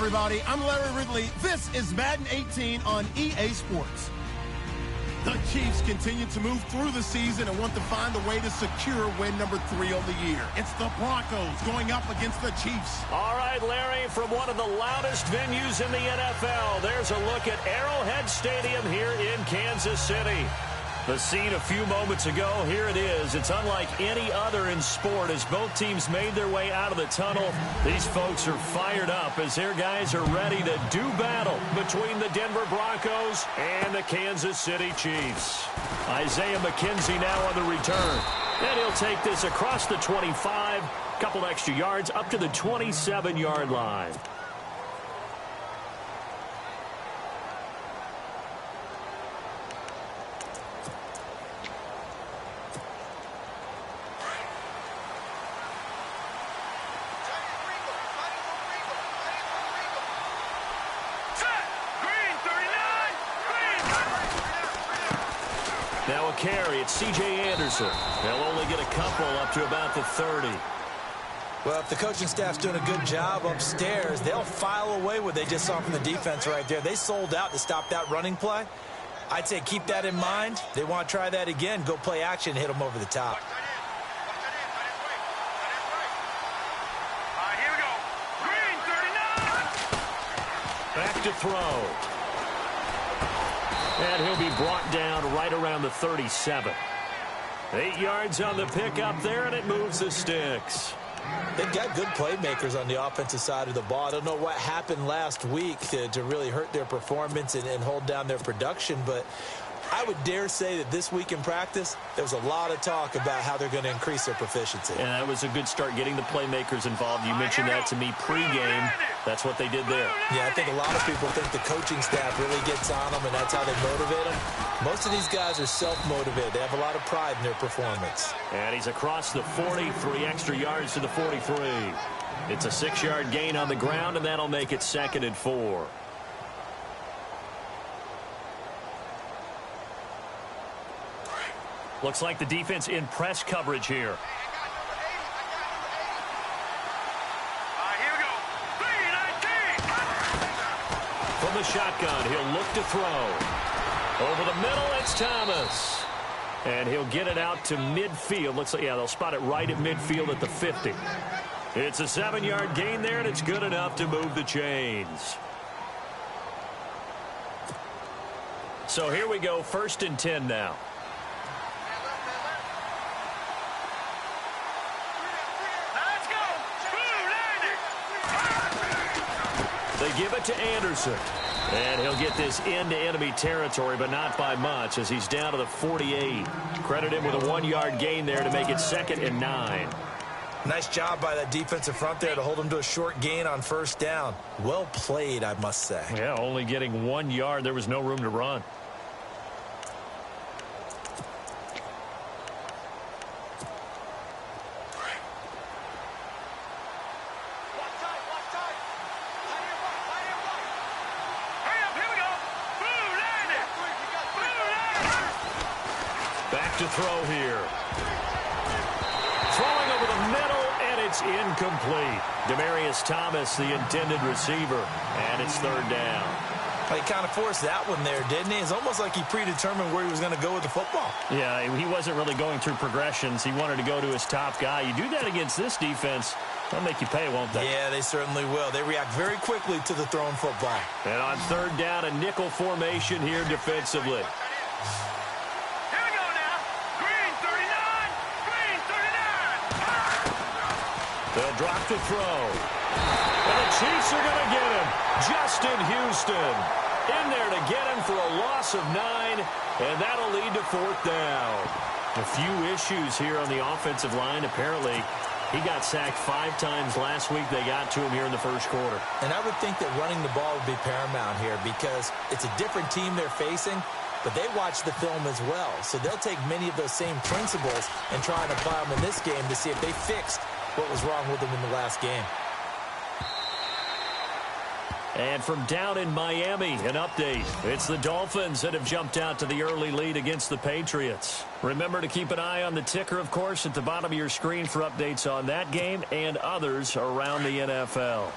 everybody. I'm Larry Ridley. This is Madden 18 on EA Sports. The Chiefs continue to move through the season and want to find a way to secure win number 3 on the year. It's the Broncos going up against the Chiefs. All right, Larry, from one of the loudest venues in the NFL, there's a look at Arrowhead Stadium here in Kansas City. The scene a few moments ago, here it is. It's unlike any other in sport as both teams made their way out of the tunnel. These folks are fired up as their guys are ready to do battle between the Denver Broncos and the Kansas City Chiefs. Isaiah McKenzie now on the return. And he'll take this across the 25, couple extra yards up to the 27-yard line. Now a carry, it's C.J. Anderson. They'll only get a couple up to about the 30. Well, if the coaching staff's doing a good job upstairs, they'll file away what they just saw from the defense right there. They sold out to stop that running play. I'd say keep that in mind. They want to try that again. Go play action, hit them over the top. Here we go. Green, 39. Back to throw. And he'll be brought down right around the 37. 8 yards on the pickup there, and it moves the sticks. They've got good playmakers on the offensive side of the ball. I don't know what happened last week to really hurt their performance and hold down their production, but I would dare say that this week in practice, there was a lot of talk about how they're going to increase their proficiency. And that was a good start, getting the playmakers involved. You mentioned that to me pregame. That's what they did there. Yeah, I think a lot of people think the coaching staff really gets on them, and that's how they motivate them. Most of these guys are self-motivated. They have a lot of pride in their performance. And he's across the 40, 3 extra yards to the 43. It's a 6-yard gain on the ground, and that'll make it 2nd and 4. Looks like the defense in press coverage here. Here we go. 3-19. From the shotgun, he'll look to throw. Over the middle, it's Thomas. And he'll get it out to midfield. Looks like, yeah, they'll spot it right at midfield at the 50. It's a 7-yard gain there, and it's good enough to move the chains. So here we go, 1st and 10 now. They give it to Anderson. And he'll get this into enemy territory, but not by much as he's down to the 48. Credit him with a 1-yard gain there to make it 2nd and 9. Nice job by that defensive front there to hold him to a short gain on 1st down. Well played, I must say. Yeah, only getting 1 yard. There was no room to run. To throw here. Throwing over the middle, and it's incomplete. Demaryius Thomas, the intended receiver, and it's 3rd down. He kind of forced that one there, didn't he? It's almost like he predetermined where he was going to go with the football. Yeah, he wasn't really going through progressions. He wanted to go to his top guy. You do that against this defense, they'll make you pay, won't they? Yeah, they certainly will. They react very quickly to the thrown football. And on 3rd down, a nickel formation here defensively. They'll drop to throw. And the Chiefs are going to get him. Justin Houston in there to get him for a loss of 9, and that'll lead to 4th down. A few issues here on the offensive line. Apparently, he got sacked 5 times last week. They got to him here in the 1st quarter. And I would think that running the ball would be paramount here because it's a different team they're facing, but they watch the film as well. So they'll take many of those same principles and try and apply them in this game to see if they fixed what was wrong with them in the last game. And from down in Miami, an update. It's the Dolphins that have jumped out to the early lead against the Patriots. Remember to keep an eye on the ticker, of course, at the bottom of your screen for updates on that game and others around the NFL.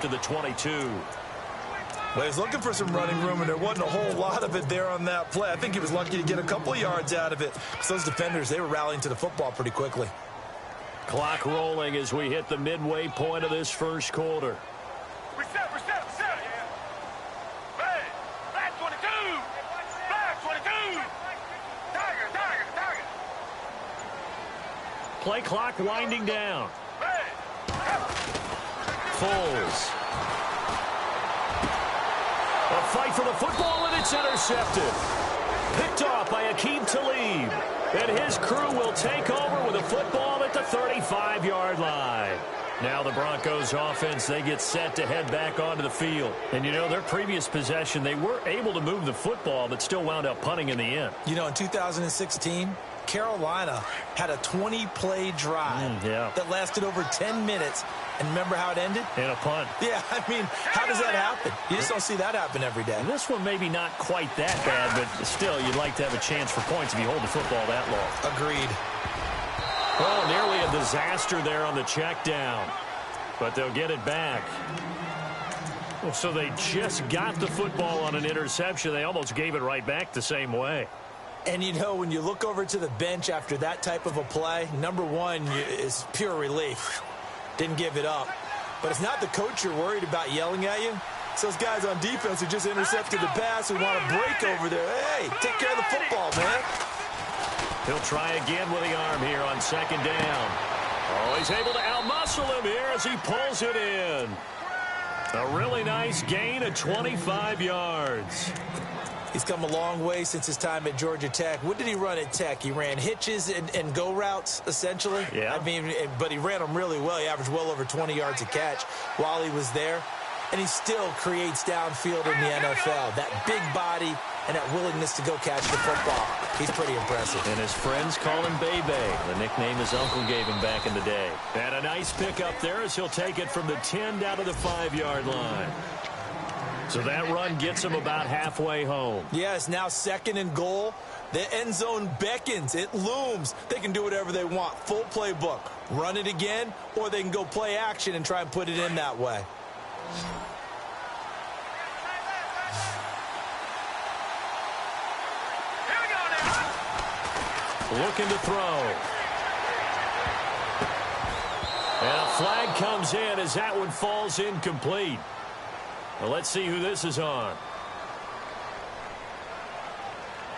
to the 22. Well, he's looking for some running room, and there wasn't a whole lot of it there on that play. I think he was lucky to get a couple of yards out of it, because those defenders, they were rallying to the football pretty quickly. Clock rolling as we hit the midway point of this first quarter. Reset. Hey, flag 22. Flag 22. Tiger. Play clock winding down. Hey. Foles. A fight for the football, and it's intercepted. Picked off by Aqib Talib. And his crew will take over with a football at the 35-yard line. Now the Broncos offense, they get set to head back onto the field. And, you know, their previous possession, they were able to move the football, but still wound up punting in the end. You know, in 2016, Carolina had a 20-play drive that lasted over 10 minutes. And remember how it ended? And a punt. Yeah, I mean, how does that happen? You just don't see that happen every day. And this one maybe not quite that bad, but still, you'd like to have a chance for points if you hold the football that long. Agreed. Oh, nearly a disaster there on the check down. But they'll get it back. Well, so they just got the football on an interception. They almost gave it right back the same way. And, you know, when you look over to the bench after that type of a play, number one is pure relief. Didn't give it up. But it's not the coach you're worried about yelling at you. It's those guys on defense who just intercepted the pass who want to break over there. Hey, take care of the football, man. He'll try again with the arm here on second down. Oh, he's able to outmuscle him here as he pulls it in. A really nice gain of 25 yards. He's come a long way since his time at Georgia Tech. What did he run at Tech? He ran hitches and go routes, essentially. Yeah. I mean, but he ran them really well. He averaged well over 20 yards a catch while he was there. And he still creates downfield in the NFL. That big body and that willingness to go catch the football. He's pretty impressive. And his friends call him Bebe, the nickname his uncle gave him back in the day. And a nice pickup there as he'll take it from the 10 down to the 5-yard line. So that run gets him about halfway home. Yeah, it's now second and goal. The end zone beckons. It looms. They can do whatever they want. Full playbook. Run it again, or they can go play action and try and put it in that way. Looking to throw. And a flag comes in as that one falls incomplete. Well, let's see who this is on.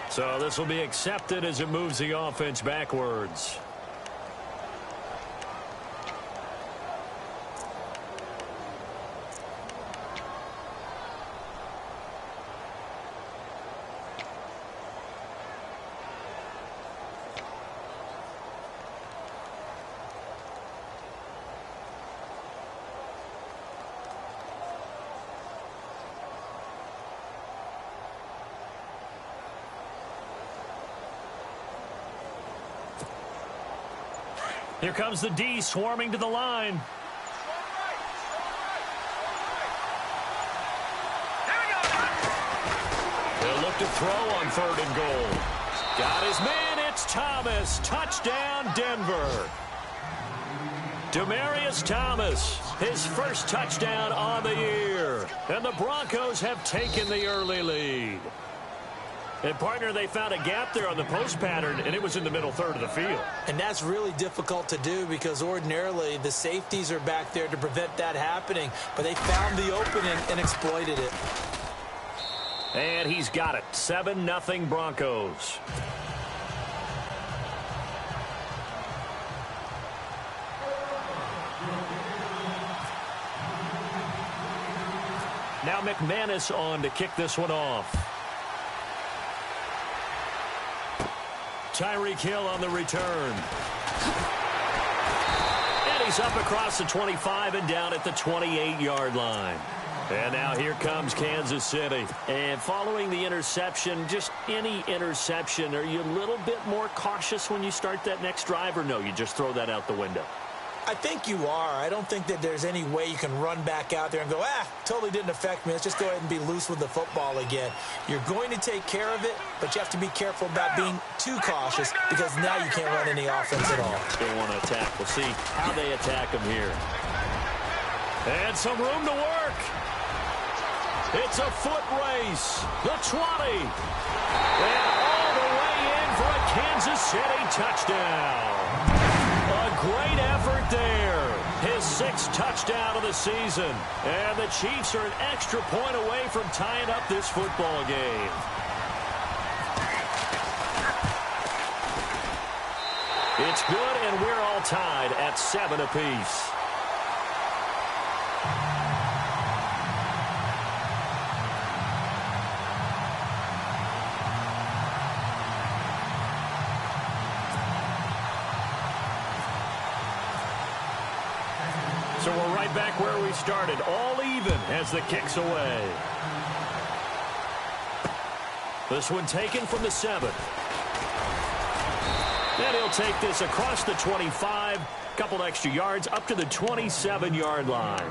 So this will be accepted as it moves the offense backwards. Here comes the D swarming to the line. They'll look to throw on 3rd and goal. Got his man. It's Thomas. Touchdown, Denver. Demaryius Thomas, his first touchdown on the year. And the Broncos have taken the early lead. And, partner, they found a gap there on the post pattern, and it was in the middle third of the field. And that's really difficult to do because ordinarily the safeties are back there to prevent that happening. But they found the opening and exploited it. And he's got it. 7-0 Broncos. Now McManus on to kick this one off. Tyreek Hill on the return. And he's up across the 25 and down at the 28-yard line. And now here comes Kansas City. And following the interception, just any interception, are you a little bit more cautious when you start that next drive, or no, you just throw that out the window? I think you are. I don't think that there's any way you can run back out there and go, totally didn't affect me. Let's just go ahead and be loose with the football again. You're going to take care of it, but you have to be careful about being too cautious because now you can't run any offense at all. They want to attack. We'll see how they attack them here. And some room to work. It's a foot race. The 20. And all the way in for a Kansas City touchdown. A great effort there. His 6th touchdown of the season. And the Chiefs are an extra point away from tying up this football game. It's good, and we're all tied at 7 apiece. So we're right back where we started, all even as the kick's away. This one taken from the 7. And he'll take this across the 25, couple extra yards up to the 27-yard line.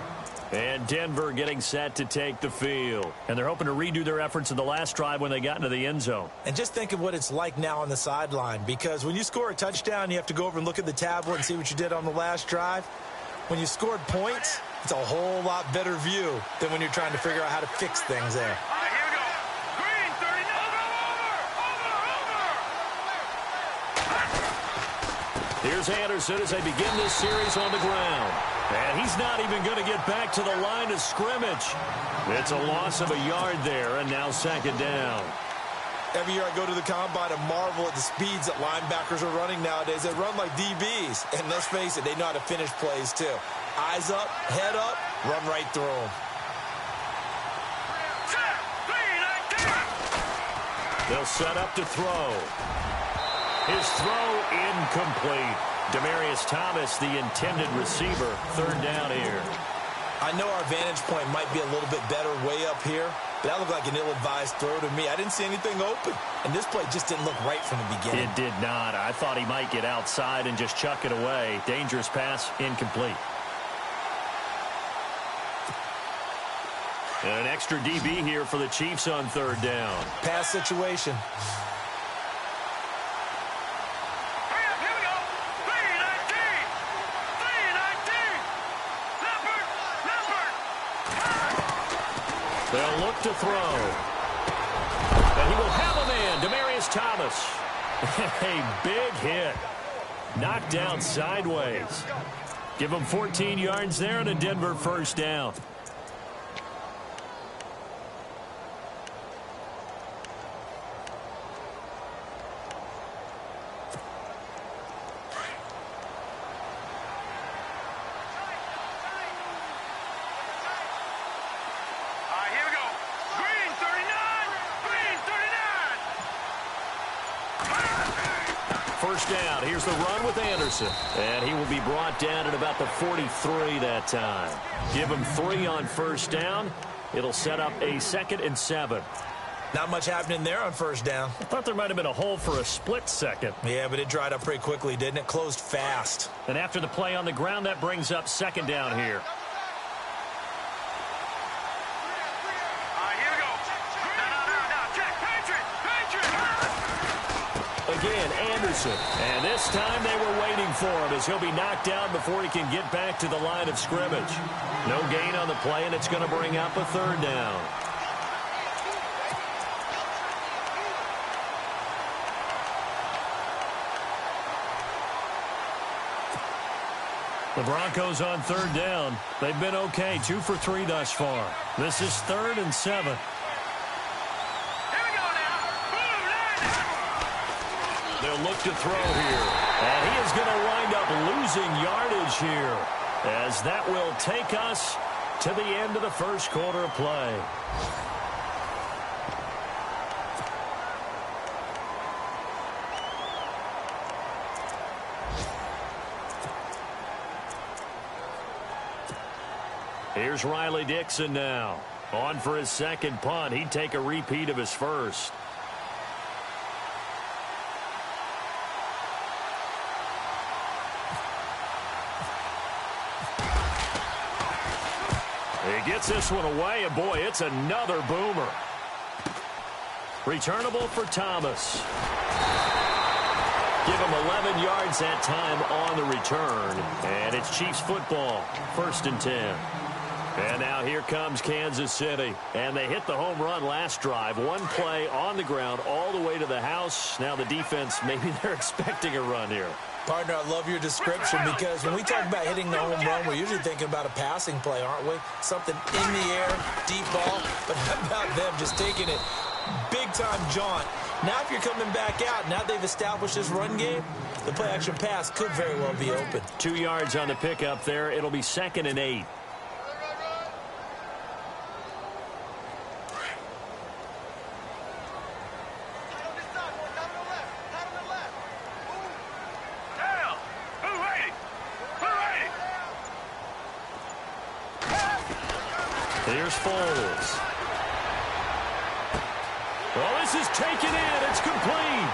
And Denver getting set to take the field. And they're hoping to redo their efforts in the last drive when they got into the end zone. And just think of what it's like now on the sideline, because when you score a touchdown, you have to go over and look at the tablet and see what you did on the last drive. When you scored points, it's a whole lot better view than when you're trying to figure out how to fix things there. All right, here we go. Green, 39. Over. Here's Anderson as they begin this series on the ground. And he's not even going to get back to the line of scrimmage. It's a loss of a yard there, and now 2nd down. Every year I go to the combine and marvel at the speeds that linebackers are running nowadays. They run like DBs. And let's face it, they know how to finish plays too. Eyes up, head up, run right through them. They'll set up to throw. His throw incomplete. Demaryius Thomas, the intended receiver, 3rd down here. I know our vantage point might be a little bit better way up here, but that looked like an ill-advised throw to me. I didn't see anything open, and this play just didn't look right from the beginning. It did not. I thought he might get outside and just chuck it away. Dangerous pass, incomplete. And an extra DB here for the Chiefs on 3rd down. Pass situation. They'll look to throw. And he will have a man, Demaryius Thomas. A big hit. Knocked down sideways. Give him 14 yards there and a Denver 1st down. First down. Here's the run with Anderson. And he will be brought down at about the 43 that time. Give him 3 on 1st down. It'll set up a 2nd and 7. Not much happening there on 1st down. I thought there might have been a hole for a split second. Yeah, but it dried up pretty quickly, didn't it? Closed fast. And after the play on the ground, that brings up 2nd down here. Again, Anderson. And this time they were waiting for him as he'll be knocked down before he can get back to the line of scrimmage. No gain on the play, and it's going to bring up a 3rd down. The Broncos on 3rd down. They've been okay, 2 for 3 thus far. This is 3rd and 7. They'll look to throw here. And he is going to wind up losing yardage here, as that will take us to the end of the 1st quarter of play. Here's Riley Dixon now. On for his 2nd punt. He'd take a repeat of his 1st. He gets this one away, and boy, it's another boomer. Returnable for Thomas. Give him 11 yards that time on the return. And it's Chiefs football, 1st and 10. And now here comes Kansas City. And they hit the home run last drive. One play on the ground all the way to the house. Now the defense, maybe they're expecting a run here. Partner, I love your description because when we talk about hitting the home run, we're usually thinking about a passing play, aren't we? Something in the air, deep ball. But how about them just taking it big-time jaunt? Now if you're coming back out, now they've established this run game, the play-action pass could very well be open. 2 yards on the pickup there. It'll be 2nd and 8. Here's Foles. Well, this is taken in. It's complete.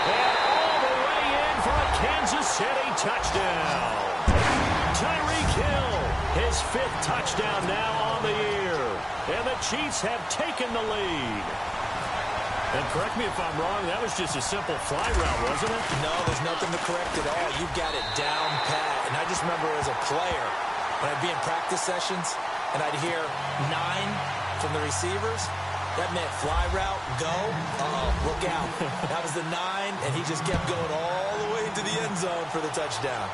And all the way in for a Kansas City touchdown. Tyreek Hill, his 5th touchdown now on the year. And the Chiefs have taken the lead. And correct me if I'm wrong, that was just a simple fly route, wasn't it? No, there's nothing to correct at all. You've got it down pat. And I just remember as a player, when I'd be in practice sessions and I'd hear 9 from the receivers, that meant fly route, go, look out. That was the 9, and he just kept going all the way into the end zone for the touchdown.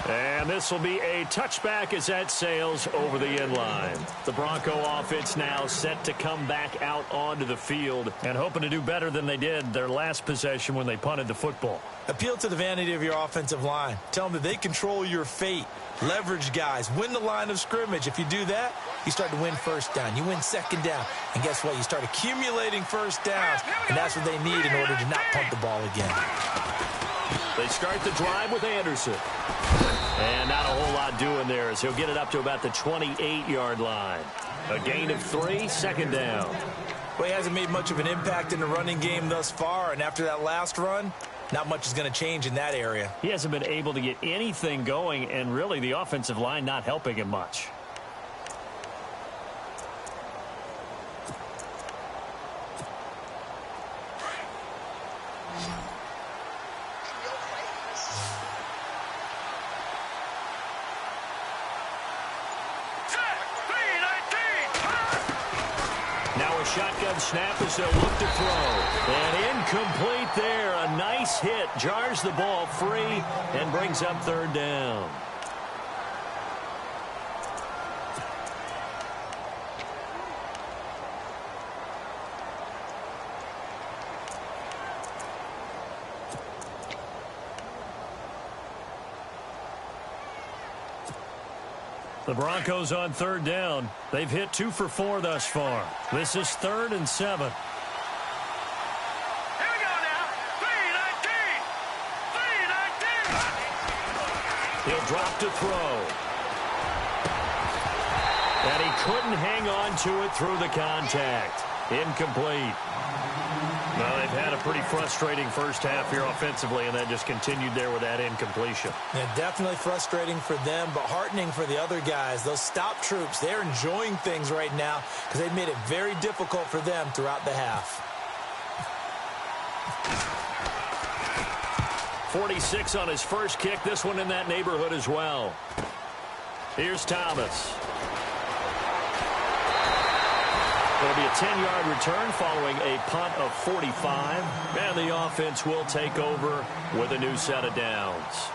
And this will be a touchback as that sails over the end line. The Bronco offense now set to come back out onto the field and hoping to do better than they did their last possession when they punted the football. Appeal to the vanity of your offensive line. Tell them that they control your fate. Leverage guys. Win the line of scrimmage. If you do that, you start to win first down. You win second down. And guess what? You start accumulating first downs. And that's what they need in order to not punt the ball again. They start the drive with Anderson. And not a whole lot doing there as he'll get it up to about the 28-yard line. A gain of 3, 2nd down. Well, he hasn't made much of an impact in the running game thus far. And after that last run, not much is going to change in that area. He hasn't been able to get anything going, and really the offensive line not helping him much. Shotgun snap as they'll look to throw. And incomplete there. A nice hit. Jars the ball free and brings up 3rd down. The Broncos on 3rd down. They've hit 2 for 4 thus far. This is 3rd and 7. Here we go now. 3-19. 3-19. He'll drop to throw. And he couldn't hang on to it through the contact. Incomplete. Well, they've had a pretty frustrating first half here offensively, and that just continued there with that incompletion. Yeah, definitely frustrating for them, but heartening for the other guys. Those stop troops, they're enjoying things right now because they've made it very difficult for them throughout the half. 46 on his first kick. This one in that neighborhood as well. Here's Thomas. It'll be a 10-yard return following a punt of 45. And the offense will take over with a new set of downs.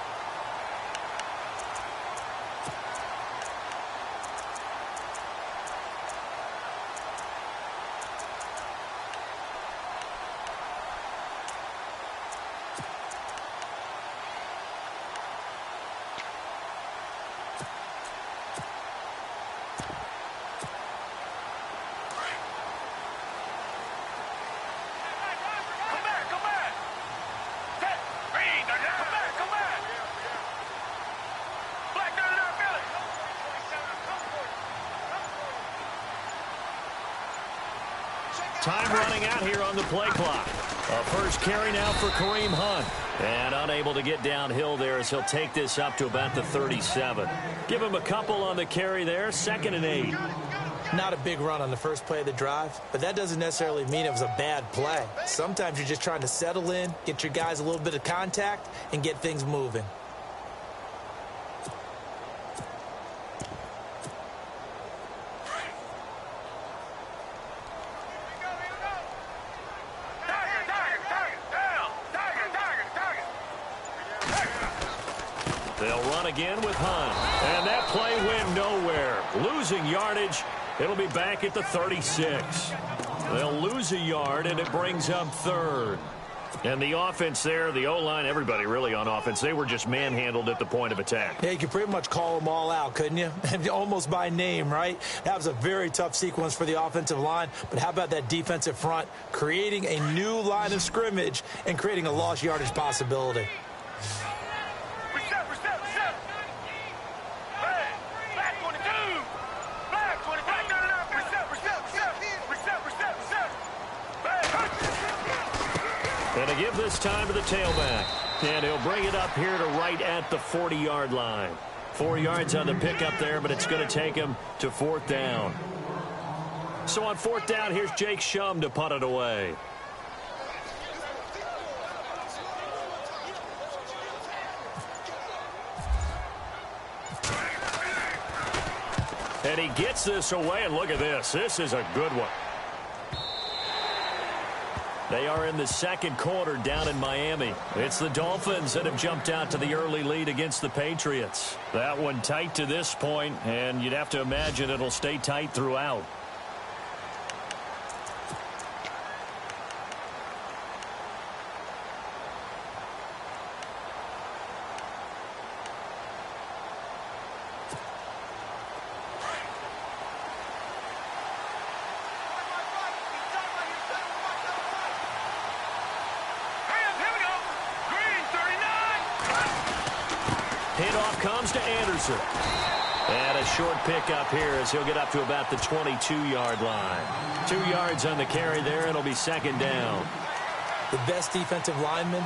Time running out here on the play clock. A first carry now for Kareem Hunt. And unable to get downhill there as he'll take this up to about the 37. Give him a couple on the carry there. 2nd and 8. Not a big run on the first play of the drive, but that doesn't necessarily mean it was a bad play. Sometimes you're just trying to settle in, get your guys a little bit of contact, and get things moving. They'll run again with Hunt. And that play went nowhere. Losing yardage. It'll be back at the 36. They'll lose a yard, and it brings up third. And the offense there, the O-line, everybody really on offense, they were just manhandled at the point of attack. Yeah, you could pretty much call them all out, couldn't you? Almost by name, right? That was a very tough sequence for the offensive line. But how about that defensive front creating a new line of scrimmage and creating a lost yardage possibility? And to give this time to the tailback. And he'll bring it up here to right at the 40-yard line. 4 yards on the pickup there, but it's going to take him to 4th down. So on 4th down, here's Jake Shum to punt it away. And he gets this away, and look at this. This is a good one. They are in the second quarter down in Miami. It's the Dolphins that have jumped out to the early lead against the Patriots. That one tight to this point, and you'd have to imagine it'll stay tight throughout. Handoff comes to Anderson. And a short pickup here as he'll get up to about the 22-yard line. 2 yards on the carry there. It'll be 2nd down. The best defensive linemen,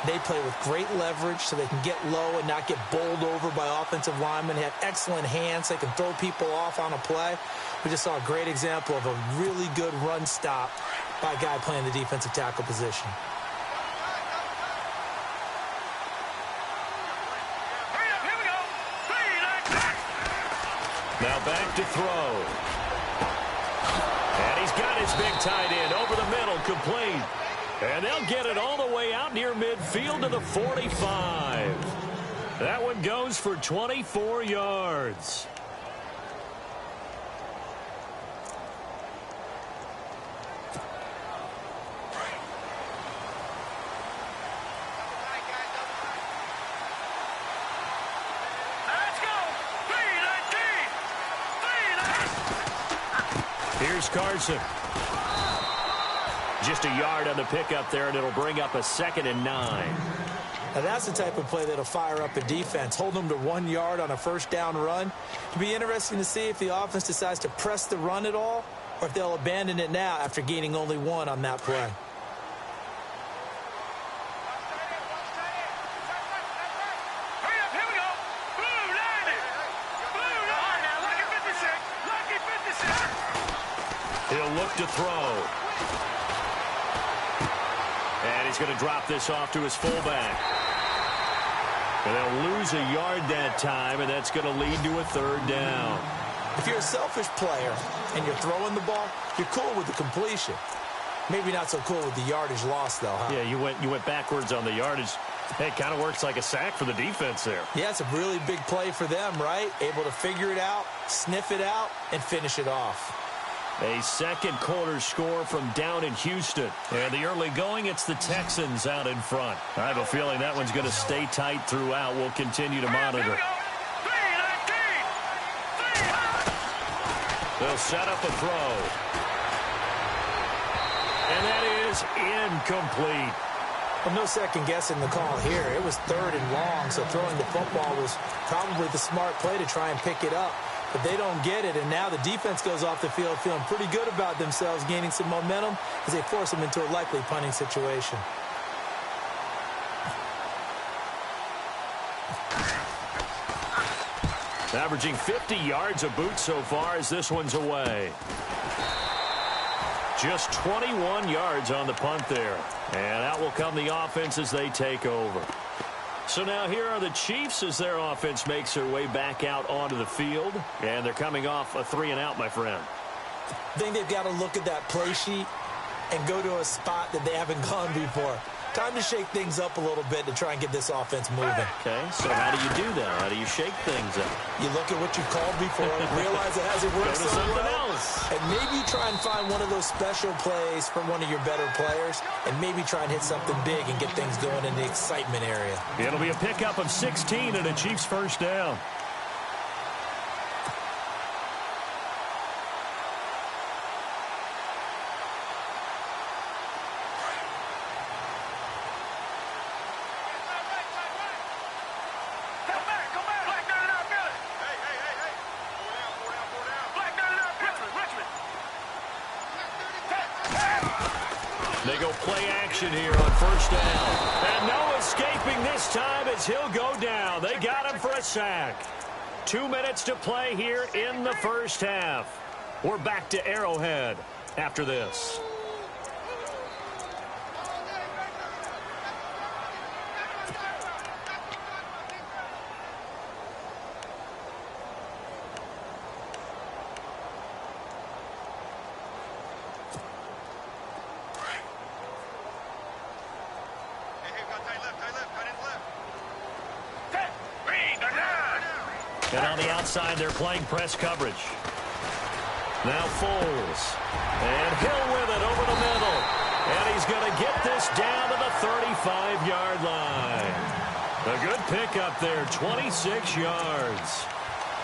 they play with great leverage so they can get low and not get bowled over by offensive linemen. They have excellent hands. They can throw people off on a play. We just saw a great example of a really good run stop by a guy playing the defensive tackle position. Now back to throw. And he's got his big tight end over the middle, complete. And they'll get it all the way out near midfield to the 45. That one goes for 24 yards. Here's Carson. Just a yard on the pickup there, and it'll bring up a 2nd and 9. Now that's the type of play that'll fire up a defense. Hold them to 1 yard on a 1st down run. It'll be interesting to see if the offense decides to press the run at all or if they'll abandon it now after gaining only 1 on that play. He'll look to throw. And he's going to drop this off to his fullback. And they'll lose a yard that time, and that's going to lead to a 3rd down. If you're a selfish player and you're throwing the ball, you're cool with the completion. Maybe not so cool with the yardage loss, though, huh? Yeah, you went backwards on the yardage. Hey, it kind of works like a sack for the defense there. Yeah, it's a really big play for them, right? Able to figure it out, sniff it out, and finish it off. A second quarter score from down in Houston. And the early going, it's the Texans out in front. I have a feeling that one's going to stay tight throughout. We'll continue to monitor. They'll set up a throw. And that is incomplete. Well, no second guessing the call here. It was 3rd and long, so throwing the football was probably the smart play to try and pick it up. But they don't get it, and now the defense goes off the field feeling pretty good about themselves, gaining some momentum as they force them into a likely punting situation. Averaging 50 yards a boot so far as this one's away. Just 21 yards on the punt there. And out will come the offense as they take over. So now here are the Chiefs as their offense makes their way back out onto the field. And they're coming off a 3-and-out, my friend. I think they've got to look at that play sheet and go to a spot that they haven't gone before. Time to shake things up a little bit to try and get this offense moving. Okay, so how do you do that? How do you shake things up? You look at what you called before, realize it hasn't worked Go to so something well, else. and maybe you try and find one of those special plays from one of your better players, and maybe try and hit something big and get things going in the excitement area. It'll be a pickup of 16 and a Chiefs first down. They go play action here on first down. And no escaping this time as he'll go down. They got him for a sack. 2 minutes to play here in the first half. We're back to Arrowhead after this. And on the outside, they're playing press coverage. Now Foles. And Hill with it over the middle. And he's going to get this down to the 35-yard line. A good pickup there, 26 yards.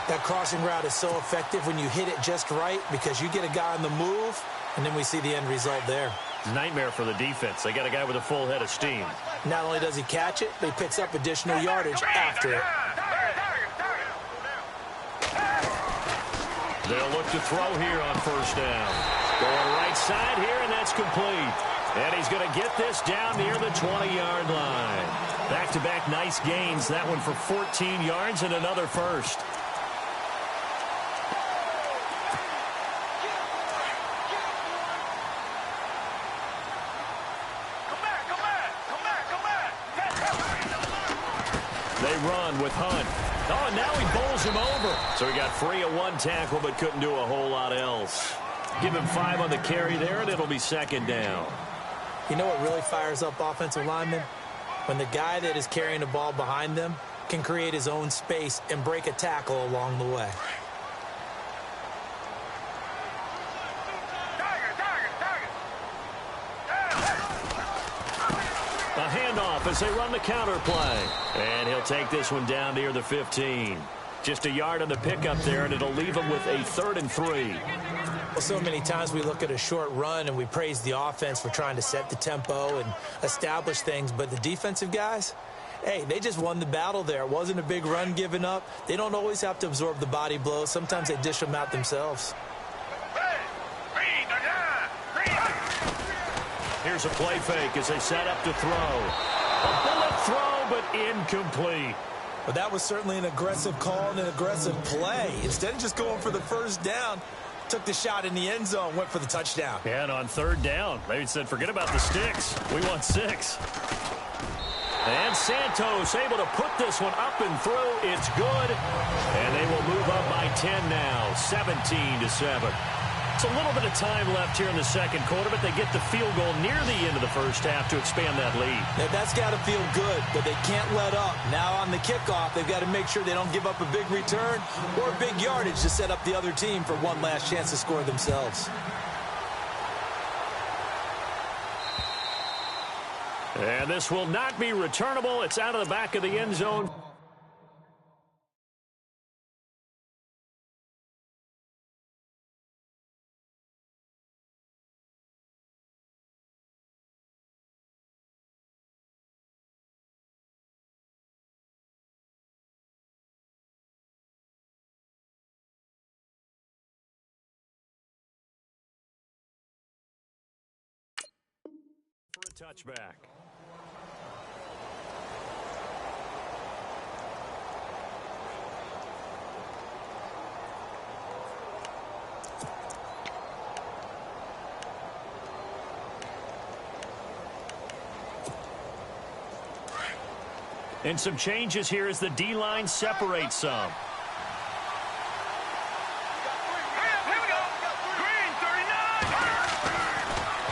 That crossing route is so effective when you hit it just right because you get a guy on the move, and then we see the end result there. Nightmare for the defense. They got a guy with a full head of steam. Not only does he catch it, but he picks up additional yardage after it. They'll look to throw here on first down. Going right side here, and that's complete. And he's going to get this down near the 20-yard line. Back-to-back nice gains. That one for 14 yards and another first. They run with Hunt. Oh, and now he bowls him over. So he got free of one tackle but couldn't do a whole lot else. Give him 5 on the carry there, and it'll be second down. You know what really fires up offensive linemen? When the guy that is carrying the ball behind them can create his own space and break a tackle along the way. A handoff as they run the counter play. And he'll take this one down near the 15. Just a yard on the pickup there, and it'll leave him with a 3rd and 3. Well, so many times we look at a short run and we praise the offense for trying to set the tempo and establish things, but the defensive guys, hey, they just won the battle there. It wasn't a big run given up. They don't always have to absorb the body blows. Sometimes they dish them out themselves. Here's a play fake as they set up to throw. A bullet throw, but incomplete. But that was certainly an aggressive call and an aggressive play. Instead of just going for the first down, took the shot in the end zone, went for the touchdown. Yeah, and on 3rd down, they said, forget about the sticks. We want 6. And Santos able to put this one up and through. It's good. And they will move up by 10 now, 17-7. It's a little bit of time left here in the second quarter, but they get the field goal near the end of the first half to expand that lead. Now, that's got to feel good, but they can't let up. Now on the kickoff, they've got to make sure they don't give up a big return or big yardage to set up the other team for one last chance to score themselves. And this will not be returnable. It's out of the back of the end zone. For a touchback. And some changes here as the D-line separates some.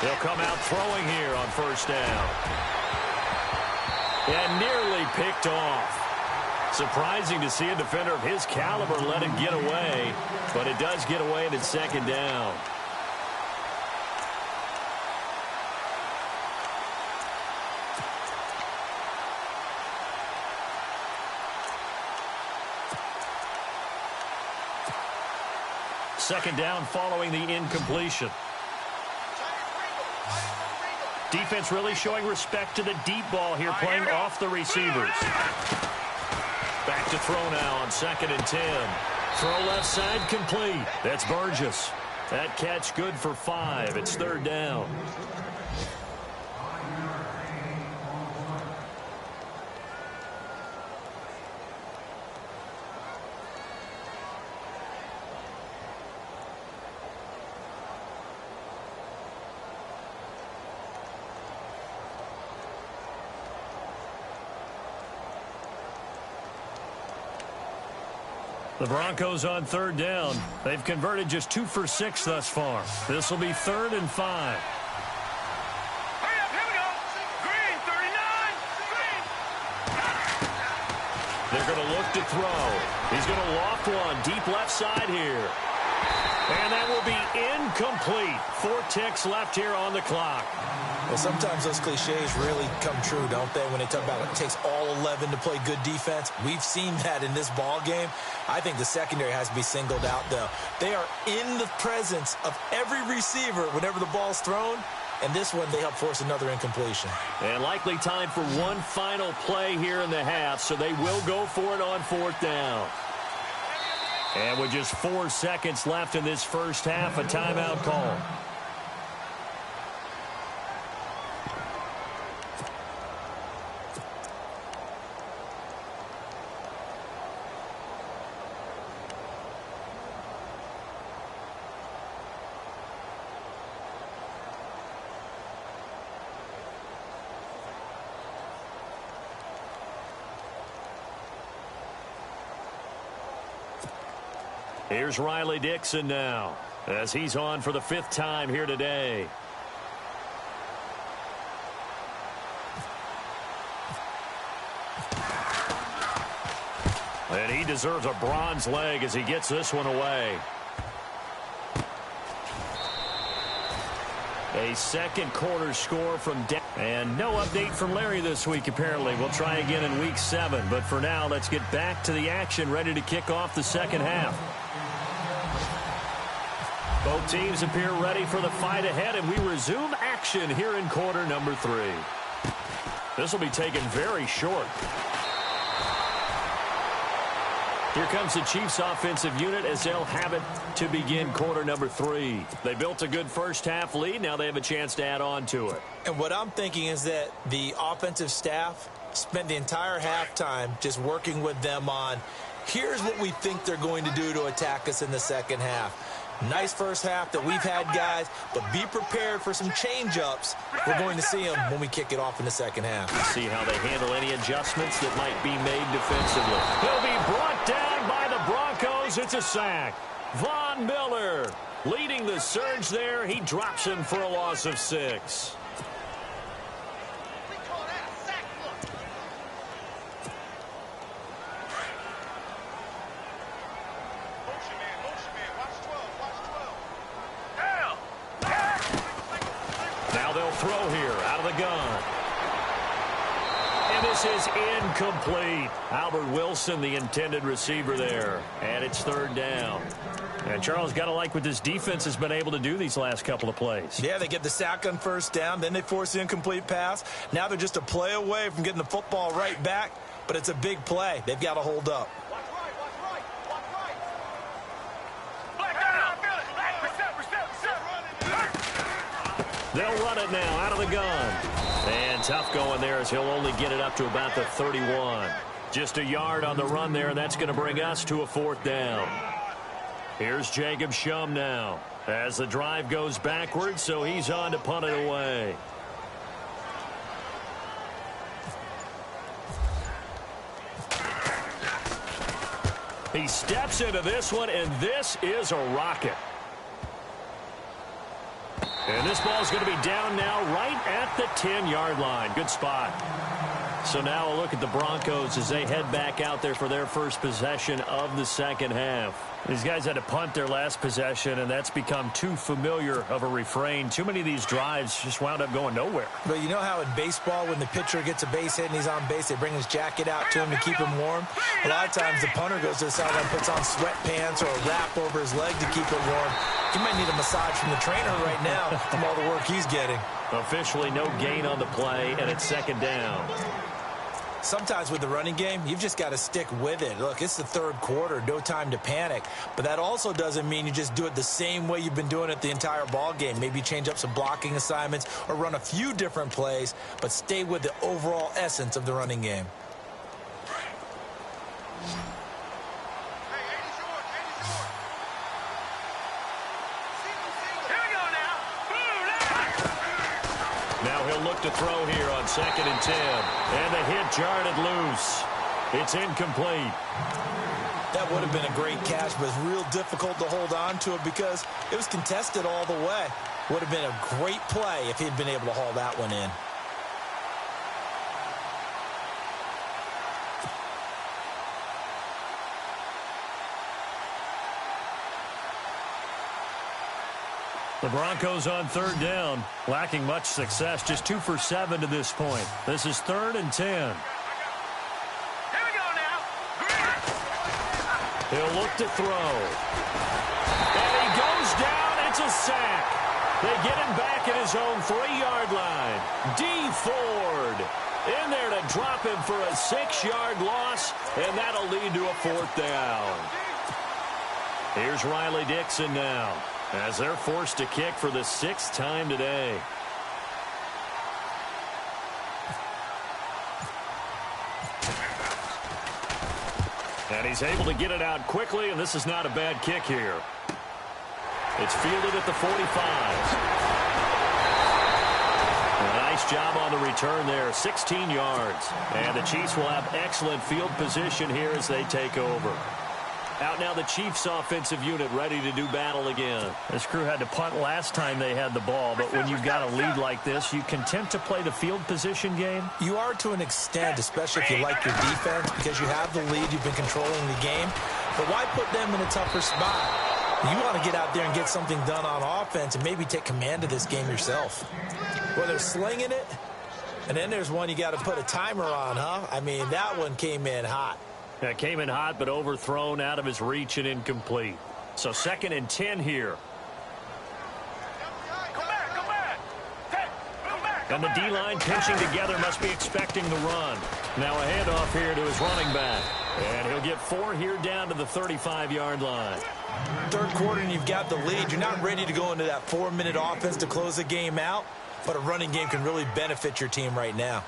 He'll come out throwing here on first down. And nearly picked off. Surprising to see a defender of his caliber let it get away, but it does get away and it's second down. Second down following the incompletion. Defense really showing respect to the deep ball here, playing off the receivers. Back to throw now on 2nd and 10. Throw left side complete. That's Burgess. That catch good for 5. It's 3rd down. The Broncos on 3rd down. They've converted just 2 for 6 thus far. This will be 3rd and 5. Hurry up, here we go. Green, 39. Green. They're going to look to throw. He's going to loft one deep left side here. And that will be incomplete. 4 ticks left here on the clock. Well, sometimes those cliches really come true, don't they, when they talk about it takes all 11 to play good defense. We've seen that in this ball game. I think the secondary has to be singled out, though. They are in the presence of every receiver whenever the ball's thrown, and this one they help force another incompletion. And likely time for one final play here in the half, so they will go for it on 4th down. And with just 4 seconds left in this first half, a timeout call. Here's Riley Dixon now, as he's on for the 5th time here today. And he deserves a bronze leg as he gets this one away. A second quarter score from down. And no update from Larry this week, apparently. We'll try again in week 7. But for now, let's get back to the action, ready to kick off the second half. Both teams appear ready for the fight ahead, and we resume action here in quarter number 3. This will be taken very short. Here comes the Chiefs offensive unit as they'll have it to begin quarter number 3. They built a good first half lead. Now they have a chance to add on to it. And what I'm thinking is that the offensive staff spent the entire halftime just working with them on, here's what we think they're going to do to attack us in the second half. Nice first half that we've had, guys, but be prepared for some change-ups. We're going to see them when we kick it off in the second half. See how they handle any adjustments that might be made defensively. He'll be brought down by the Broncos. It's a sack. Von Miller leading the surge there. He drops him for a loss of 6. Throw here out of the gun. And this is incomplete. Albert Wilson, the intended receiver there. And it's 3rd down. And Charles, got to like what this defense has been able to do these last couple of plays. Yeah, they get the sack on 1st down. Then they force the incomplete pass. Now they're just a play away from getting the football right back. But it's a big play. They've got to hold up. They'll run it now out of the gun. And tough going there as he'll only get it up to about the 31. Just a yard on the run there, and that's going to bring us to a 4th down. Here's Jacob Shum now as the drive goes backwards, so he's on to punt it away. He steps into this one, and this is a rocket. And this ball is going to be down now right at the 10-yard line. Good spot. So now a look at the Broncos as they head back out there for their first possession of the second half. These guys had to punt their last possession, and that's become too familiar of a refrain. Too many of these drives just wound up going nowhere. But you know how in baseball, when the pitcher gets a base hit and he's on base, they bring his jacket out to him to keep him warm? A lot of times the punter goes to the sideline and puts on sweatpants or a wrap over his leg to keep it warm. He might need a massage from the trainer right now from all the work he's getting. Officially no gain on the play, and it's second down. Sometimes with the running game, you've just got to stick with it. Look, it's the third quarter, no time to panic. But that also doesn't mean you just do it the same way you've been doing it the entire ball game. Maybe change up some blocking assignments or run a few different plays, but stay with the overall essence of the running game. Now he'll look to throw here on 2nd and 10. And the hit jarred it loose. It's incomplete. That would have been a great catch, but it's real difficult to hold on to it because it was contested all the way. Would have been a great play if he'd been able to haul that one in. The Broncos on 3rd down, lacking much success, just 2 for 7 to this point. This is 3rd and 10. Here we go now. He'll look to throw. And he goes down. It's a sack. They get him back at his own 3-yard line. D. Ford in there to drop him for a 6-yard loss, and that'll lead to a 4th down. Here's Riley Dixon now, as they're forced to kick for the 6th time today. And he's able to get it out quickly, and this is not a bad kick here. It's fielded at the 45. A nice job on the return there, 16 yards. And the Chiefs will have excellent field position here as they take over. Out now the Chiefs offensive unit ready to do battle again. This crew had to punt last time they had the ball, but when you've got a lead like this, you content to play the field position game? You are to an extent, especially if you like your defense, because you have the lead, you've been controlling the game. But why put them in a tougher spot? You want to get out there and get something done on offense and maybe take command of this game yourself. Well, they're slinging it, and then there's one you got to put a timer on, huh? I mean, that one came in hot. That came in hot, but overthrown, out of his reach, and incomplete. So 2nd and 10 here. Come back. And the D-line pinching together, must be expecting the run. Now a handoff here to his running back. And he'll get 4 here down to the 35-yard line. Third quarter and you've got the lead. You're not ready to go into that 4-minute offense to close the game out, but a running game can really benefit your team right now.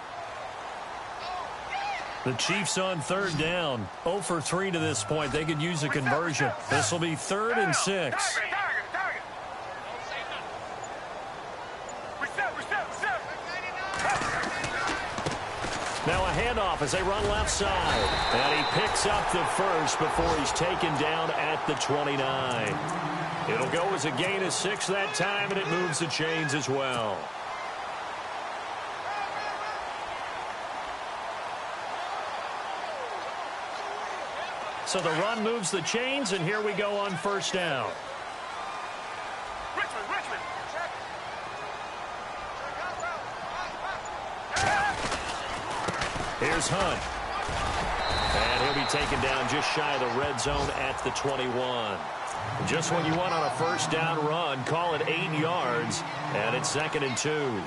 The Chiefs on 3rd down. 0 for 3 to this point. They could use a conversion. This will be 3rd and 6. Target. Reset. Now a handoff as they run left side. And he picks up the first before he's taken down at the 29. It'll go as a gain of 6 that time, and it moves the chains as well. So the run moves the chains, and here we go on 1st down. Richmond. Here's Hunt. And he'll be taken down just shy of the red zone at the 21. Just when you want on a 1st down run, call it 8 yards, and it's 2nd and 2.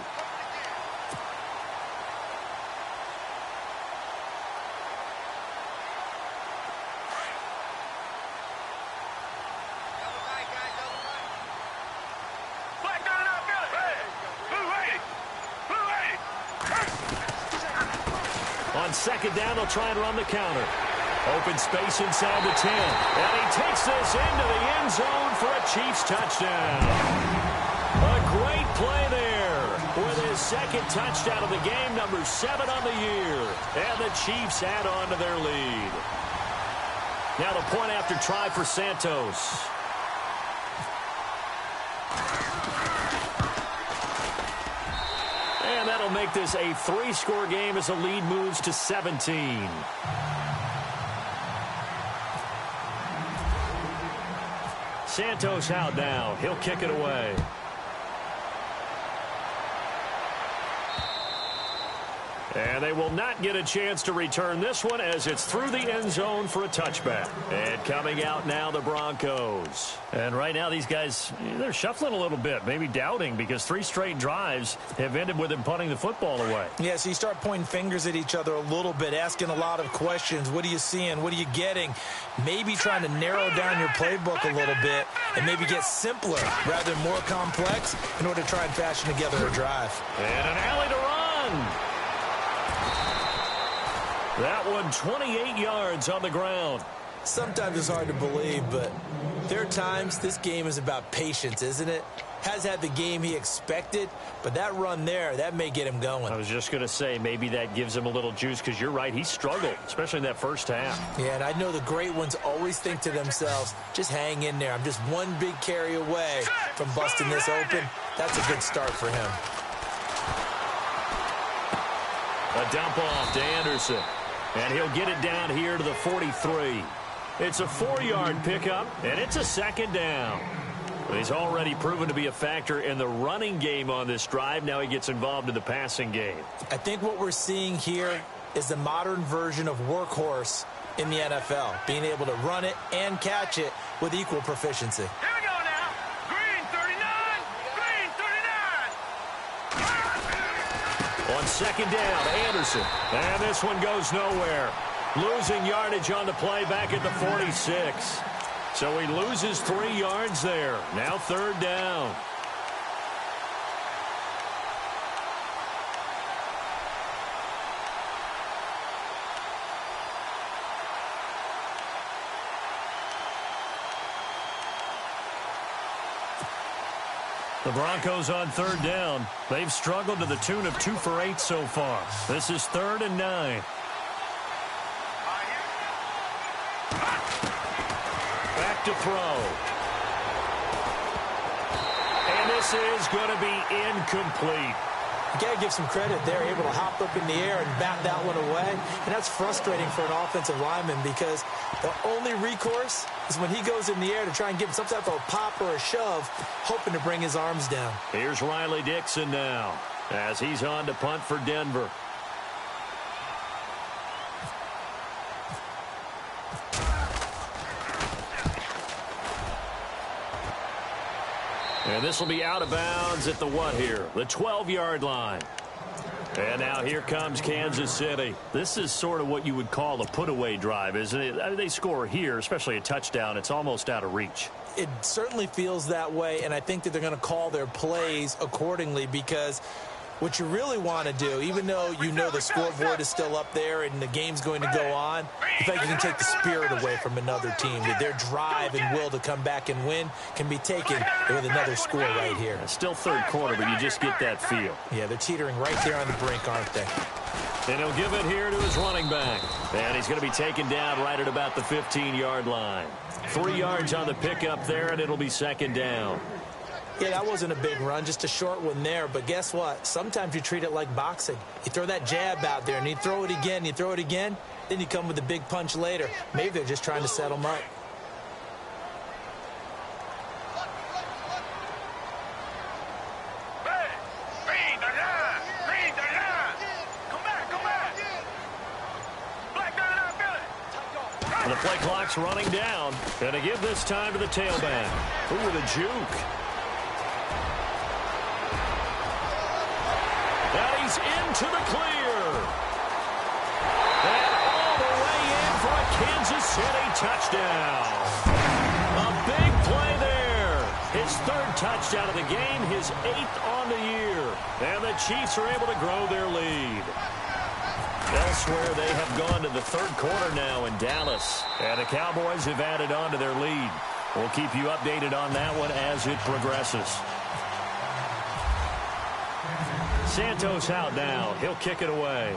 On 2nd down, they'll try and run the counter. Open space inside the 10. And he takes this into the end zone for a Chiefs touchdown. A great play there with his 2nd touchdown of the game, number 7 on the year. And the Chiefs add on to their lead. Now the point after try for Santos. And that that'll make this a 3-score game as the lead moves to 17. Santos out now. He'll kick it away. And they will not get a chance to return this one as it's through the end zone for a touchback. And coming out now, the Broncos. And right now, these guys, they're shuffling a little bit, maybe doubting, because 3 straight drives have ended with them punting the football away. Yeah, so you start pointing fingers at each other a little bit, asking a lot of questions. What are you seeing? What are you getting? Maybe trying to narrow down your playbook a little bit and maybe get simpler rather than more complex in order to try and fashion together a drive. And an alley to run. That one 28 yards on the ground. Sometimes it's hard to believe, but there are times this game is about patience, isn't it? Has had the game he expected, but that run there, that may get him going. I was just going to say, maybe that gives him a little juice, because you're right, he struggled, especially in that first half. Yeah, and I know the great ones always think to themselves, just hang in there. I'm just one big carry away from busting this open. That's a good start for him. A dump off to Anderson. And he'll get it down here to the 43. It's a 4-yard pickup, and it's a 2nd down. He's already proven to be a factor in the running game on this drive. Now he gets involved in the passing game. I think what we're seeing here is the modern version of workhorse in the NFL, being able to run it and catch it with equal proficiency. Here we go now. Green 39. Green 39. On 2nd down, Anderson. And this one goes nowhere. Losing yardage on the play back at the 46. So he loses 3 yards there. Now 3rd down. The Broncos on 3rd down. They've struggled to the tune of 2 for 8 so far. This is 3rd and 9. Back to throw. And this is going to be incomplete. You got to give some credit there, able to hop up in the air and bat that one away. And that's frustrating for an offensive lineman because the only recourse is when he goes in the air to try and give him some type of a pop or a shove, hoping to bring his arms down. Here's Riley Dixon now as he's on to punt for Denver. And this will be out of bounds at the what here? The 12-yard line. And now here comes Kansas City. This is sort of what you would call a put-away drive, isn't it? I mean, they score here, especially a touchdown. It's almost out of reach. It certainly feels that way, and I think that they're going to call their plays accordingly because what you really want to do, even though you know the scoreboard is still up there and the game's going to go on, you think you can take the spirit away from another team. That their drive and will to come back and win can be taken with another score right here. It's still 3rd quarter, but you just get that feel. Yeah, they're teetering right there on the brink, aren't they? And he'll give it here to his running back. And he's going to be taken down right at about the 15-yard line. 3 yards on the pickup there, and it'll be 2nd down. Yeah, that wasn't a big run, just a short one there. But guess what? Sometimes you treat it like boxing. You throw that jab out there, and you throw it again, you throw it again, then you come with a big punch later. Maybe they're just trying to set them up. Green 39. Green 39. Come back, come back. Black 39, Billy. And the play clock's running down. And to give this time to the tailback. Ooh, with a juke. And he's into the clear. And all the way in for a Kansas City touchdown. A big play there. His 3rd touchdown of the game, his 8th on the year. And the Chiefs are able to grow their lead. Elsewhere, they have gone to the 3rd quarter now in Dallas. And the Cowboys have added on to their lead. We'll keep you updated on that one as it progresses. Santos out now. He'll kick it away.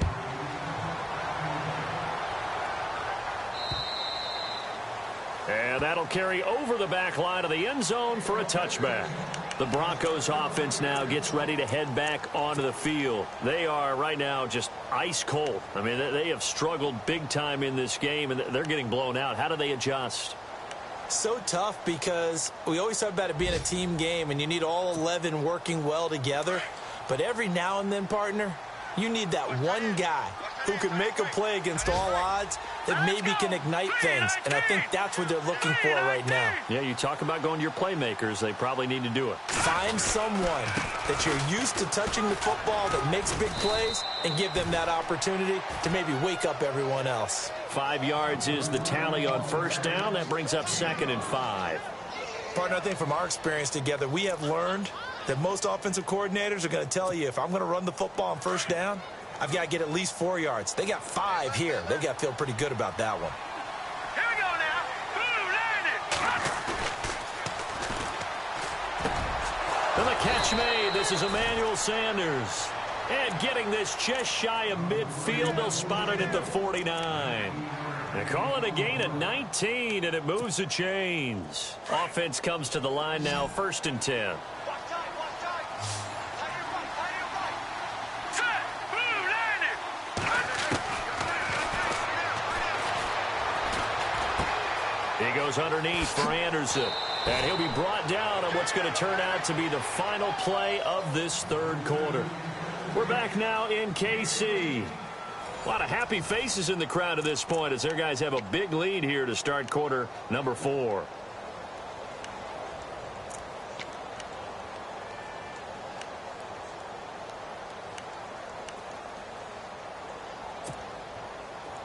And that'll carry over the back line of the end zone for a touchback. The Broncos offense now gets ready to head back onto the field. They are right now just ice cold. I mean, they have struggled big time in this game, and they're getting blown out. How do they adjust? So tough because we always talk about it being a team game, and you need all 11 working well together. But every now and then, partner, you need that one guy who can make a play against all odds that maybe can ignite things. And I think that's what they're looking for right now. Yeah, you talk about going to your playmakers. They probably need to do it. Find someone that you're used to touching the football that makes big plays and give them that opportunity to maybe wake up everyone else. 5 yards is the tally on first down. That brings up 2nd and 5. Partner, I think from our experience together, we have learned that most offensive coordinators are going to tell you, if I'm going to run the football on first down, I've got to get at least 4 yards. They got 5 here. They've got to feel pretty good about that one. Here we go now. Boom, landed. And the catch made. This is Emmanuel Sanders. And getting this just shy of midfield, they'll spot it at the 49. They call it a gain of 19, and it moves the chains. Offense comes to the line now, 1st and 10. He goes underneath for Anderson. And he'll be brought down on what's going to turn out to be the final play of this 3rd quarter. We're back now in KC. A lot of happy faces in the crowd at this point as their guys have a big lead here to start quarter number 4.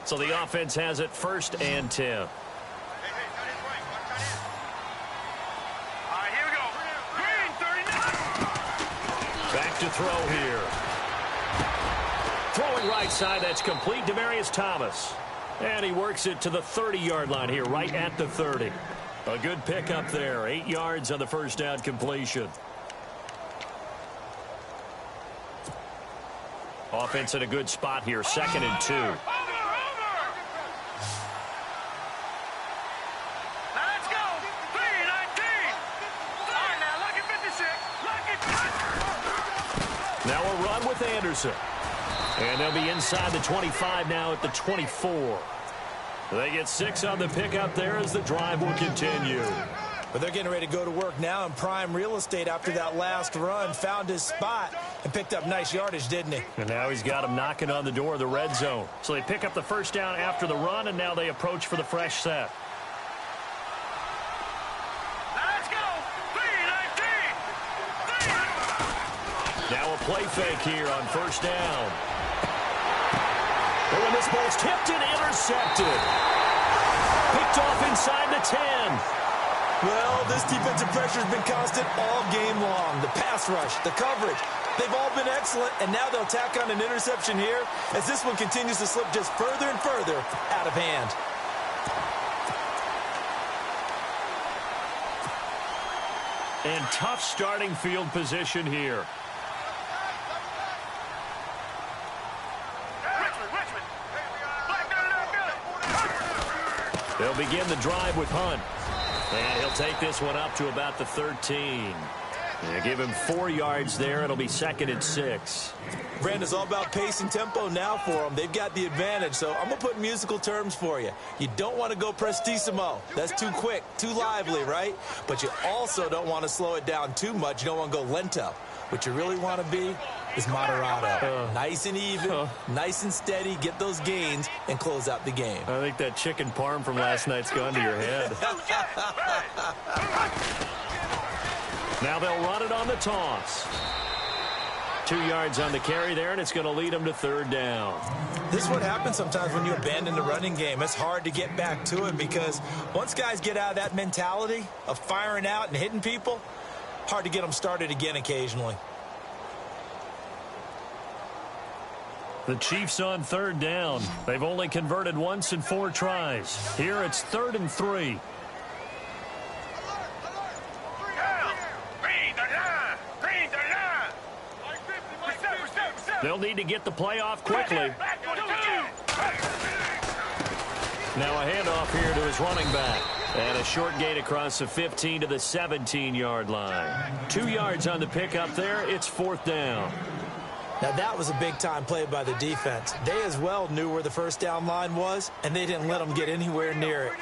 So the offense has it 1st and 10. Back to throw here. Throwing right side, that's complete. Demaryius Thomas. And he works it to the 30-yard line here, right at the 30. A good pickup there. 8 yards on the first down completion. Offense in a good spot here, 2nd and 2. Now a run with Anderson. And they'll be inside the 25 now at the 24. They get 6 on the pickup there as the drive will continue. But they're getting ready to go to work now in prime real estate after that last run. Found his spot and picked up nice yardage, didn't he? And now he's got him knocking on the door of the red zone. So they pick up the first down after the run, and now they approach for the fresh set. Now a play fake here on first down. And when this ball's tipped and intercepted. Picked off inside the 10. Well, this defensive pressure has been constant all game long. The pass rush, the coverage, they've all been excellent, and now they'll tack on an interception here as this one continues to slip just further and further out of hand. And tough starting field position here. They'll begin the drive with Hunt. And he'll take this one up to about the 13. They give him 4 yards there. It'll be 2nd and 6. Brandon, it's all about pace and tempo now for them. They've got the advantage, so I'm going to put musical terms for you. You don't want to go prestissimo. That's too quick, too lively, right? But you also don't want to slow it down too much. You don't want to go lento. What you really want to be is moderato. Nice and even, nice and steady, get those gains, and close out the game. I think that chicken parm from last night's gone to your head. Now they'll run it on the toss. 2 yards on the carry there, and it's going to lead them to 3rd down. This is what happens sometimes when you abandon the running game. It's hard to get back to it because once guys get out of that mentality of firing out and hitting people, hard to get them started again occasionally. The Chiefs on 3rd down. They've only converted once in 4 tries. Here it's 3rd and 3. They'll need to get the play off quickly. Now a handoff here to his running back. And a short gain across the 15 to the 17-yard line. 2 yards on the pickup there. It's 4th down. Now, that was a big-time play by the defense. They as well knew where the first down line was, and they didn't let them get anywhere near it.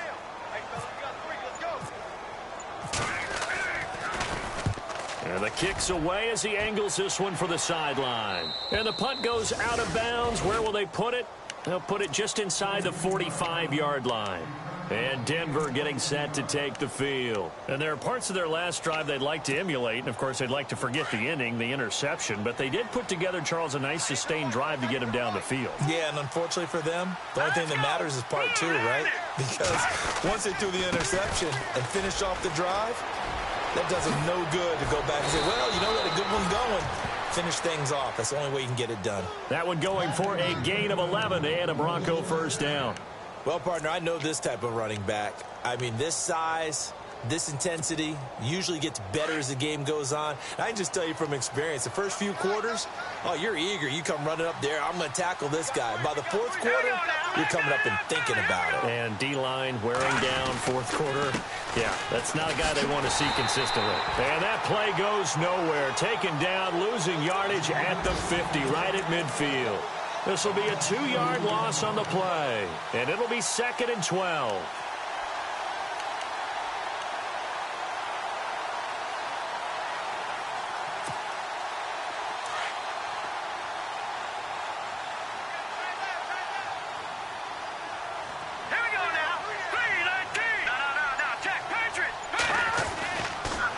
And the kick's away as he angles this one for the sideline. And the punt goes out of bounds. Where will they put it? They'll put it just inside the 45-yard line. And Denver getting set to take the field. And there are parts of their last drive they'd like to emulate. And, of course, they'd like to forget the inning, the interception. But they did put together, Charles, a nice sustained drive to get him down the field. Yeah, and unfortunately for them, the only thing that matters is part 2, right? Because once they threw the interception and finished off the drive, that does them no good to go back and say, well, you know what, a good one's going. Finish things off. That's the only way you can get it done. That one going for a gain of 11 and a Bronco first down. Well, partner, I know this type of running back. I mean, this size, this intensity usually gets better as the game goes on. And I can just tell you from experience, the first few quarters, oh, you're eager. You come running up there, I'm going to tackle this guy. By the 4th quarter, you're coming up and thinking about it. And D-line wearing down 4th quarter. Yeah, that's not a guy they want to see consistently. And that play goes nowhere. Taken down, losing yardage at the 50, right at midfield. This will be a 2-yard loss on the play. And it'll be 2nd and 12.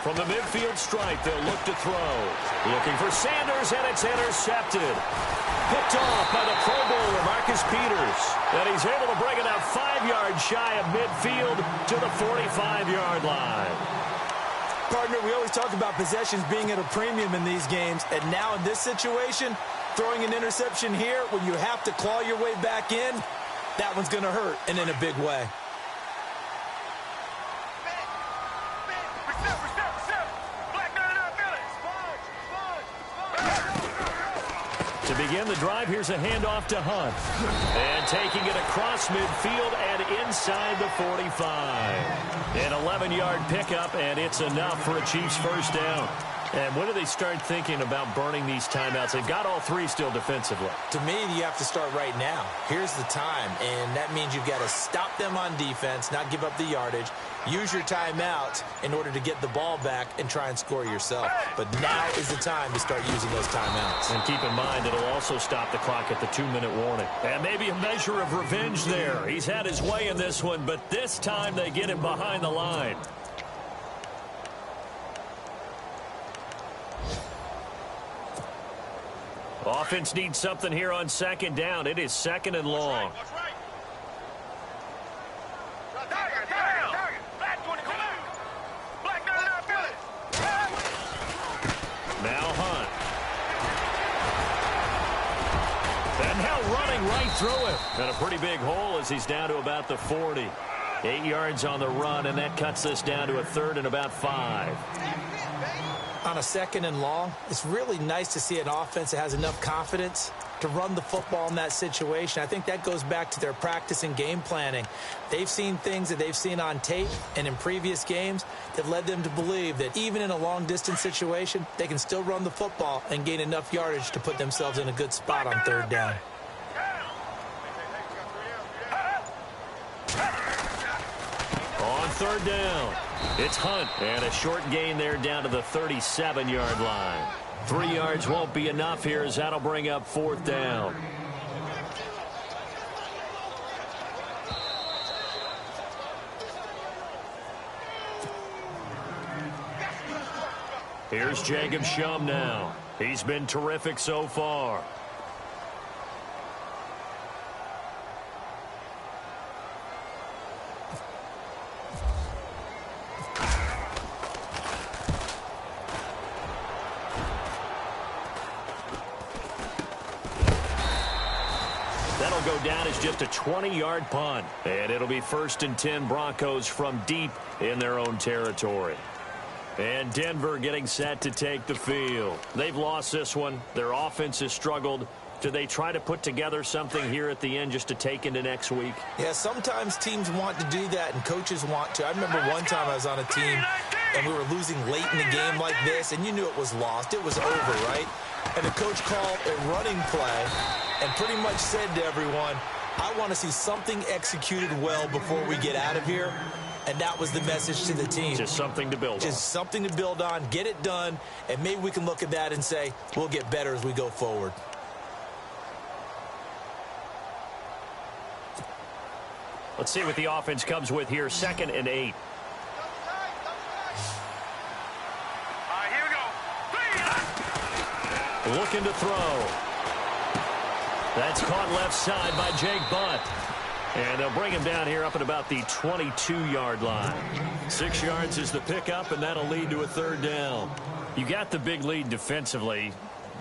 From the midfield stripe, they'll look to throw. Looking for Sanders, and it's intercepted. Picked off by the Pro Bowler, Marcus Peters. And he's able to bring it out 5 yards shy of midfield to the 45-yard line. Partner, we always talk about possessions being at a premium in these games. And now in this situation, throwing an interception here when you have to claw your way back in, that one's going to hurt, and in a big way. To begin the drive, here's a handoff to Hunt. And taking it across midfield and inside the 45. An 11-yard pickup, and it's enough for a Chiefs first down. And when do they start thinking about burning these timeouts? They've got all 3 still defensively. To me, you have to start right now. Here's the time, and that means you've got to stop them on defense, not give up the yardage, use your timeout in order to get the ball back and try and score yourself. But now is the time to start using those timeouts. And keep in mind, it'll also stop the clock at the 2-minute warning. And maybe a measure of revenge there. He's had his way in this one, but this time they get him behind the line. Offense needs something here on 2nd down. It is 2nd and long. Now Hunt. And now running right through it. And a pretty big hole as he's down to about the 40. 8 yards on the run, and that cuts this down to a 3rd and about 5. On a 2nd and long, it's really nice to see an offense that has enough confidence to run the football in that situation. I think that goes back to their practice and game planning. They've seen things that they've seen on tape and in previous games that led them to believe that even in a long-distance situation, they can still run the football and gain enough yardage to put themselves in a good spot on 3rd down. On 3rd down, it's Hunt, and a short gain there down to the 37-yard line. 3 yards won't be enough here as that'll bring up 4th down. Here's Jacob Shum now. He's been terrific so far. That'll go down as just a 20-yard punt. And it'll be 1st and 10 Broncos from deep in their own territory. And Denver getting set to take the field. They've lost this one. Their offense has struggled. Do they try to put together something here at the end just to take into next week? Yeah, sometimes teams want to do that and coaches want to. I remember one time I was on a team and we were losing late in a game like this, and you knew it was lost. It was over, right? And the coach called a running play and pretty much said to everyone, I want to see something executed well before we get out of here. And that was the message to the team. Just something to build on. Just something to build on, get it done, and maybe we can look at that and say, we'll get better as we go forward. Let's see what the offense comes with here. 2nd and 8. Here we go. Looking to throw. That's caught left side by Jake Butt. And they'll bring him down here up at about the 22-yard line. 6 yards is the pickup, and that'll lead to a 3rd down. You got the big lead defensively.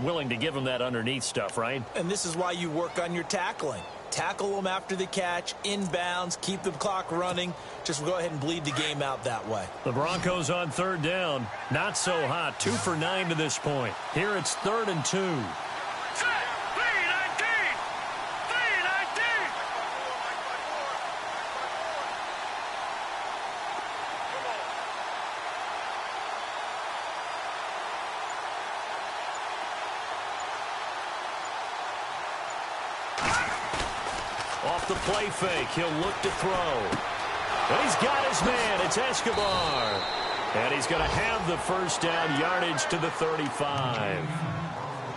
Willing to give him that underneath stuff, right? And this is why you work on your tackling. Tackle them after the catch, inbounds, keep the clock running. Just go ahead and bleed the game out that way. The Broncos on 3rd down. Not so hot. 2 for 9 to this point. Here it's 3rd and 2. Off the play fake, he'll look to throw. And he's got his man. It's Escobar. And he's going to have the 1st down, yardage to the 35.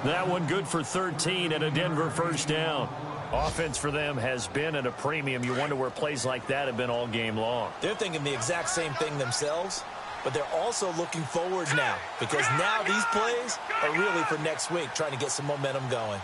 That one good for 13 and a Denver 1st down. Offense for them has been at a premium. You wonder where plays like that have been all game long. They're thinking the exact same thing themselves, but they're also looking forward now because now these plays are really for next week, trying to get some momentum going.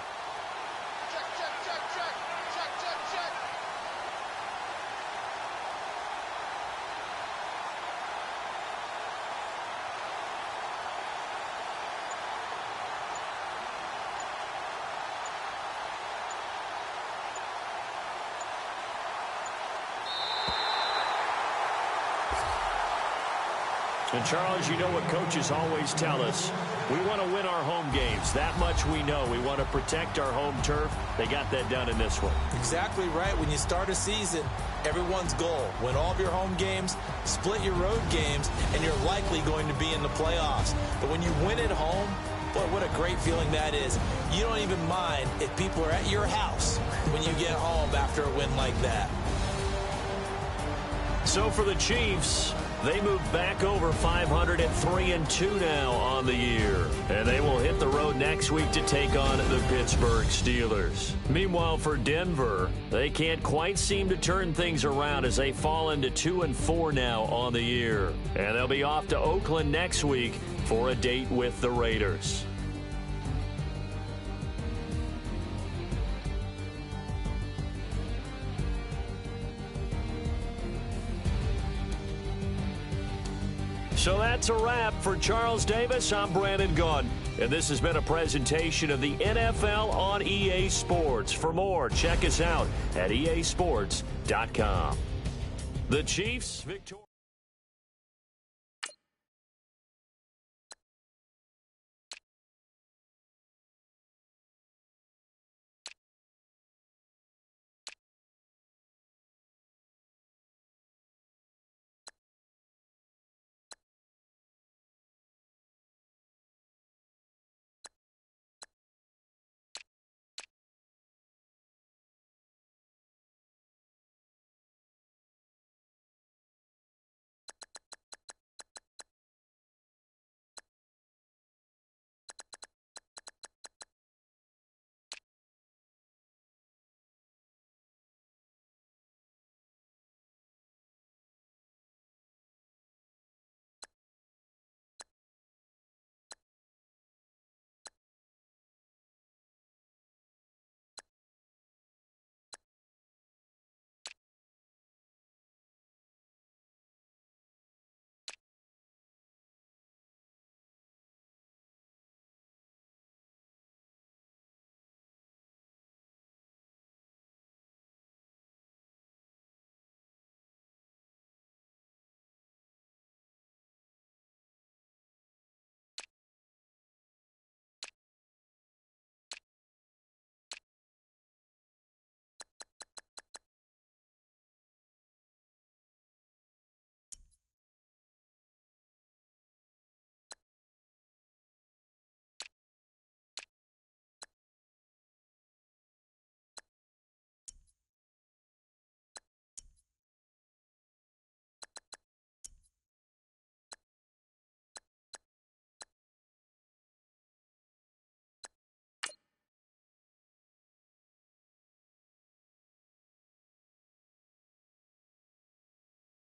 And, Charles, you know what coaches always tell us. We want to win our home games. That much we know. We want to protect our home turf. They got that done in this one. Exactly right. When you start a season, everyone's goal, win all of your home games, split your road games, and you're likely going to be in the playoffs. But when you win at home, boy, what a great feeling that is. You don't even mind if people are at your house when you get home after a win like that. So for the Chiefs, they move back over 500 at 3-2 now on the year. And they will hit the road next week to take on the Pittsburgh Steelers. Meanwhile, for Denver, they can't quite seem to turn things around as they fall into 2-4 now on the year. And they'll be off to Oakland next week for a date with the Raiders. So that's a wrap. For Charles Davis, I'm Brandon Gaudin. And this has been a presentation of the NFL on EA Sports. For more, check us out at easports.com. The Chiefs victorious.